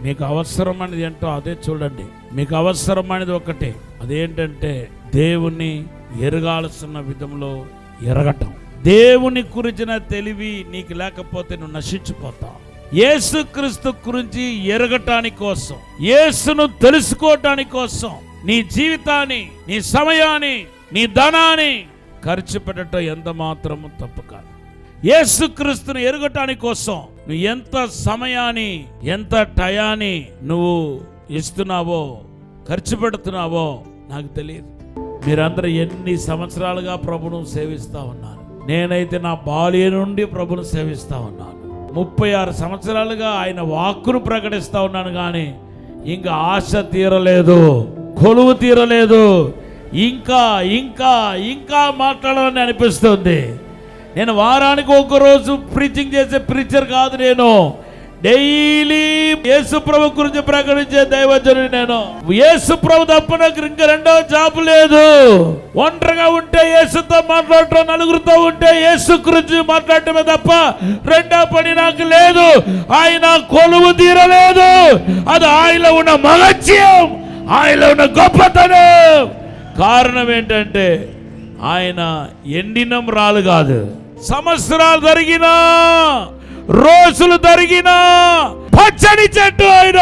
మీకు అవసరమైనది ఏంటో అదే చూడండి. మీకు అవసరమైనది ఒకటే, అదేంటంటే దేవుని ఎరగాల్సిన విధంలో ఎరగటం. దేవుని గురించిన తెలివి నీకు లేకపోతే నువ్వు నశించిపోతావు. యేసుక్రీస్తు గురించి ఎరగటాని కోసం, యేసును తెలుసుకోవటానికి కోసం నీ జీవితాన్ని, నీ సమయాన్ని, నీ ధనాన్ని ఖర్చు పెట్టడం ఎంత మాత్రము తప్పు కాదు. యేసుక్రీస్తును ఎరగటానికి కోసం నువ్వు ఎంత సమయాన్ని, ఎంత టయాన్ని నువ్వు ఇస్తున్నావో, ఖర్చు పెడుతున్నావో నాకు తెలియదు. మీరందరూ ఎన్ని సంవత్సరాలుగా ప్రభును సేవిస్తూ ఉన్నారు. నేనైతే నా బాల్యం నుండి ప్రభును సేవిస్తూ ఉన్నాను. 36 సంవత్సరాలుగా ఆయన వాక్కును ప్రకటిస్తూ ఉన్నాను, కానీ ఇంకా ఆశ తీరలేదు, కొలువు తీరలేదు. ఇంకా ఇంకా ఇంకా మాట్లాడాలని అనిపిస్తుంది. నేను వారానికి ఒకరోజు ప్రీచింగ్ చేసే ప్రీచర్ కాదు. నేను డైలీ యేసు ప్రభు గురించి ప్రకటించే దైవజనుడు. నేను యేసు ప్రభు తప్ప నాకు ఇంకా రెండో జాబ్ లేదు. ఒంటరిగా ఉంటే యేసుతో మాట్లాడటం, నలుగురితో ఉంటే యేసు గురించి మాట్లాడటమే తప్ప రెండో పని నాకు లేదు. ఆయన కొలువు తీరలేదు. అది ఆయనలో ఉన్న మహత్యం, ఆయనలో ఉన్న గొప్పతనం. కారణం ఏంటంటే ఆయన ఎండినం రాలు కాదు. సంవత్సరాలు జరిగినా, రోజులు జరిగినా పచ్చని చెట్టు ఆయన.